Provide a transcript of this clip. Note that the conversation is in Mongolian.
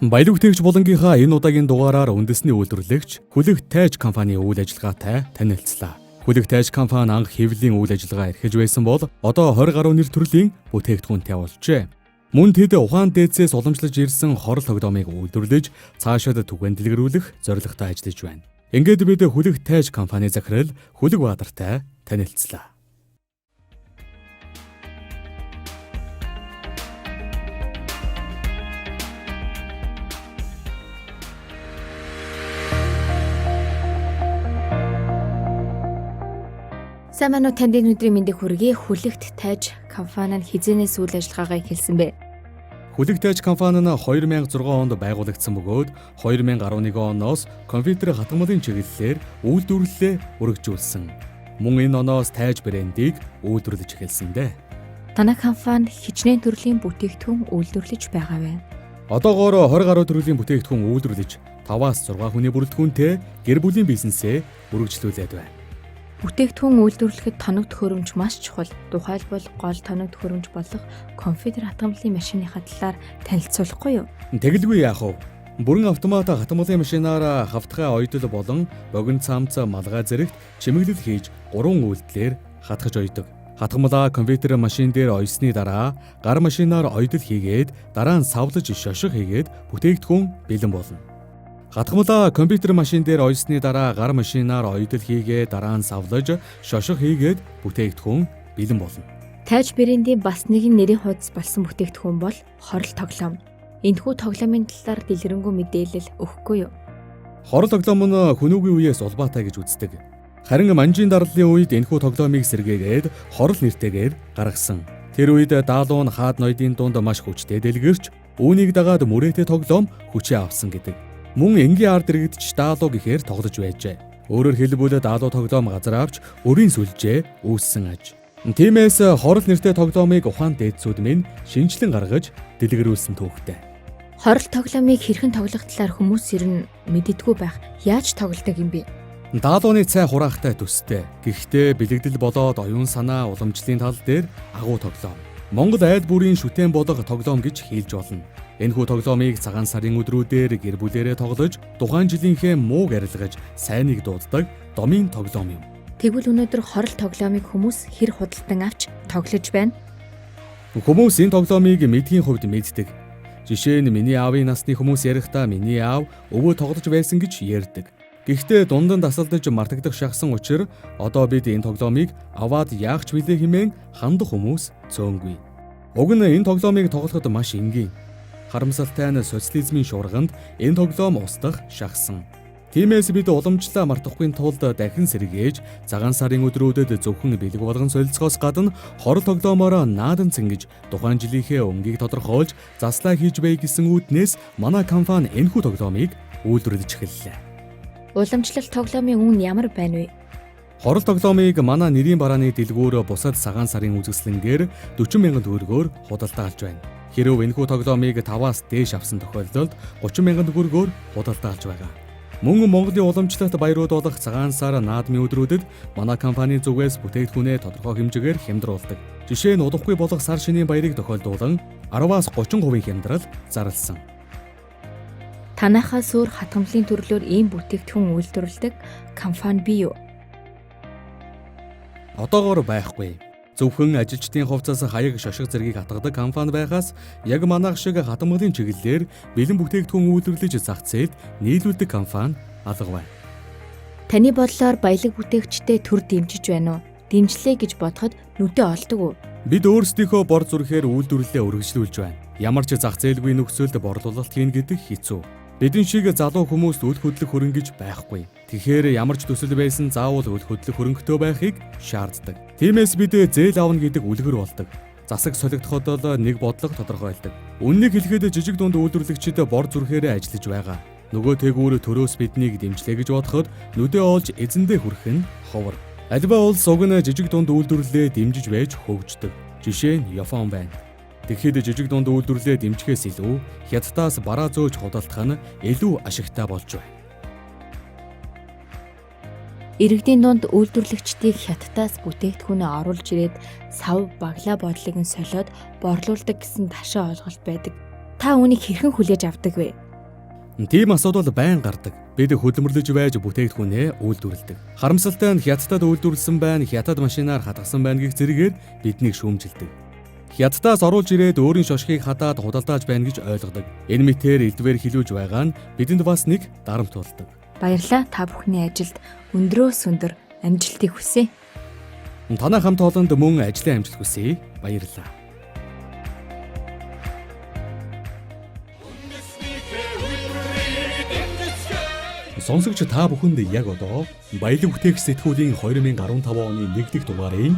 Баялаг бүтээгч болонгийнхаа энэ удаагийн дугаараар үндэсний үйлдвэрлэгч Хүлэг Тайж компани үйл ажиллагаатай танилцлаа. Хүлэг Тайж компани анх хэвлэлийн үйл ажиллагаа эрхэж байсан бол одоо 20 гаруй нэр төрлийн бүтээгдэхүүнтэй болжээ. Мөн тэд Ухаан дээдсээс уламжлаж ирсэн хорол тогтоомыг үйлдвэрлэж цаашаад түгээн дэлгэрүүлэх зорилготой ажиллаж байна. Ингээд бид Хүлэг Тайж компани захирал Хүлэг Баатартай танилцлаа. Сайн мануу танд энэ өдрийн мэндийг хүргэе. Хүлэгт Тайж компани нь хизээнээс үйл ажиллагаагаа эхэлсэн бэ? Хүлэг Тайж компани нь 2006 онд байгуулагдсан бөгөөд 2011 оноос компьютер хатгамлын чиглэлээр үйлдвэрлэлээ өргөжүүлсэн. Мөн энэ оноос Тайж брэндийг үйлдвэрлэж эхэлсэн дээ. Танай компани хичнээн төрлийн бүтээгдэхүүн үйлдвэрлэж байгаа вэ? Одоогоор 20 гаруй төрлийн бүтээгдэхүүн үйлдвэрлэж 5-6 хүний бүрэлдэхүүнтэй гэр бүлийн бизнесээ өргөжлүүлээд байна. Бүтээгдэхүүн үйлдвэрлэхэд тоног төхөөрөмж маш чухал. Тухайлбал гол тоног төхөөрөмж болох компьютер хатгамлын машиныхаа талаар танилцуулахгүй юу? Тэгэлгүй яах вэ? Бүрэн автомат хатгамлын машинаар хавтгай ойдол болон богино цамц малгай зэрэгт чимэглэл хийж 3 үйлдэлээр хатгаж ойдог. Хатгамлаа компьютер машин дээр ойсны дараа гар машинаар ойдол хийгээд дараа нь савлаж шошго хийгээд бүтээгдэхүүн бэлэн болно. Хатгамлаа компьютер машин дээр ойсны дараа гар машинаар ойдол хийгээд дараа нь савлаж шошго хийгээд бүтээгдэхүүн бэлэн болно. Тайж брендийн бас нэгэн нэрийн хуудас болсон бүтээгдэхүүн бол хорол тоглоом. Энэхүү тоглоомын талаар дэлгэрэнгүй мэдээлэл өгөхгүй юу? Хорол тоглоом нь хөнөөгийн үеэс улбаатай гэж үздэг. Харин манжийн дарлалын үед энэхүү тоглоомыг сэргээгээд хорол нэртэйгээр гаргасан. Тэр үед даалуу нь хаад ноёдын дунд маш хүчтэй дэлгэрч үүнийг дагаад мөрөөдөө тоглоом хүчээ авсан гэдэг. Мөн энгийн ард иргэдч даалуу гэхээр тоглож байжээ. Өөрөөр хэлбэл даалуу тоглоом газар авч өрийн сүлжээ үүссэн аж. Тиймээс хорол нэртэй тоглоомыг Ухаан дээдсүүд минь шинжилэн гаргаж дэлгэрүүлсэн түүхтэй. Хорол тоглоомыг хэрхэн тоглох талаар хүмүүс ер нь мэддэггүй байх. Яаж тоглодог юм бэ? Даалууны цай хураахтай төстэй. Гэхдээ бэлэгдэл болоод оюун санаа уламжлалын тал дээр агуу тоглоом. Монгол айл бүрийн шүтээн болго тоглоом гэж хэлж болно. Энэхүү тоглоомыг цагаан сарын өдрүүдээр гэр бүлээрээ тоглож, тухайн жилийнхээ мууг арилгаж, сайныг дууддаг домын тоглоом юм. Тэгвэл өнөөдөр хорол тоглоомыг хүмүүс хэр худалдан авч тоглож байна? Хүмүүс энэ тоглоомыг мэдхийн хувьд мэддэг. Жишээ нь миний аавын насны хүмүүс ярихдаа миний аав өвөө тоглож байсан гэж ярьдаг. Гэхдээ дундан тасалдаж мартагдах шахсан учраас одоо бид энэ тоглоомыг аваад яах ч билээ хэмээн хандах хүмүүс цөөнгүй. Уг нь энэ тоглоомыг тоглоход маш энгийн. Харамсалтай нь социализмын шуурганд энэ тоглоом устдах шахсан. Тиймээс бид уламжлалаа мартахгүй тулд дахин сэргээж цагаан сарын өдрүүдэд зөвхөн бэлэг болгон солилцохоос гадна хорол тоглоомоор наадан цэнгэж тухайн жилийнхээ өмгийг тодорхойлж заслаа хийж бай гэсэн үүднээс манай компани энэхүү тоглоомыг үйлдвэрлэж эхэллээ. Уламжлалт тоглоомын үн ямар байна вэ? Хорол тоглоомыг манай нэрийн барааны дэлгүүр бусад цагаан сарын үзэсгэлэнгээр 40,000 төгрөгөөр худалдаа авч байна. Хэрвээ энэхүү тоглоомыг 5-аас дээш авсан тохиолдолд 30,000 төгрөгөөр худалдаа авч байгаа. Мөн Монголын уламжлалт баярууд болох цагаан сар наадмын өдрүүдэд манай компани зүгээс бүтээгдэхүүнээ тодорхой хэмжээгээр хямдруулдаг. Жишээ нь удахгүй болох сар шинийн баярыг тохиолдуулан 10-аас 30% хямдрал зарласан. Танайхаа суур хатгамлын төрлөөр ийм бүтээгдэхүүн үйлдвэрлэдэг компани бий юу? Одоогоор байхгүй. Зөвхөн ажилчдын хувцас хаяг шошго зэргийг хатгадаг компани байхаас яг манайх шиг хатгамлын чиглэлээр бэлэн бүтээгдэхүүн үйлдвэрлэж зах зээлд нийлүүлдэг компани алга байна. Таны бодлоор баялаг бүтээгчтэй төр дэмжиж байна уу? Дэмжлээ гэж бодоход нүдэ олдог уу? Бид өөрсдийнхөө бор зүрхээр үйлдвэрлэлээ өргөжлүүлж байна. Ямар ч зах зээлгүй нөхцөлд борлуулалт хийн гэдэг хэцүү. Бидний шиг залуу хүмүүст үл хөдлөх хөрөнгө гэж байхгүй. Тэгэхээр ямар ч төсөл байсан заавал үл хөдлөх хөрөнгөтэй байхыг шаарддаг. Тиймээс бид зээл авна гэдэг үлгэр болдог. Засаг солигдоход л нэг бодлого тодорхойлдог. Үннийг хэлэхэд жижиг дунд үйлдвэрлэгчид бор зүрхээрээ ажиллаж байгаа. Нөгөө тэгүүр төрөөс биднийг дэмжлээ гэж бодоход нүдэ олж эзэндээ хүрэх нь ховор. Альва улс уг нь жижиг дунд үйлдвэрлэлээ дэмжиж байж хөгждөг. Жишээ нь Япон байна. Тэгэхэд жижиг дунд үйлдвэрлэлээ дэмжихээс илүү хятадаас бараа зөөж худалдах нь илүү ашигтай болж байна. Иргэдийн дунд үйлдвэрлэгчдийг хятадаас бүтээгдэхүүнээ оруулж ирээд сав баглаа бодлыг нь солиод борлуулдаг гэсэн ташаа ойлголт байдаг. Та үүнийг хэрхэн хүлээж авдаг вэ? Тийм асуудал байн гардаг. Бид хөдөлмөрлөж байж бүтээгдэхүүнээ үйлдвэрлэдэг. Харамсалтай нь хятадд үйлдвэрлэсэн байна, хятад машинаар хадгалсан байна гэх зэрэгээр биднийг шүүмжилдэг. Хятадаас оруулж ирээд өөрийн шошгийг хадаад худалдааж байна гэж ойлгодог. Энэ мэтээр элдвээр хилүүлж байгаа нь бидэнд бас нэг дарамт болдог. Баярлалаа та бүхний ажилд өндрөөс өндөр амжилтыг хүсье. Танай хамт олонд мөн ажлын амжилт хүсье. Баярлалаа. Сонсогч та бүхэнд яг одоо баялаг бүтээх сэтгүүлийн 2015 оны 1 дахь дугаарын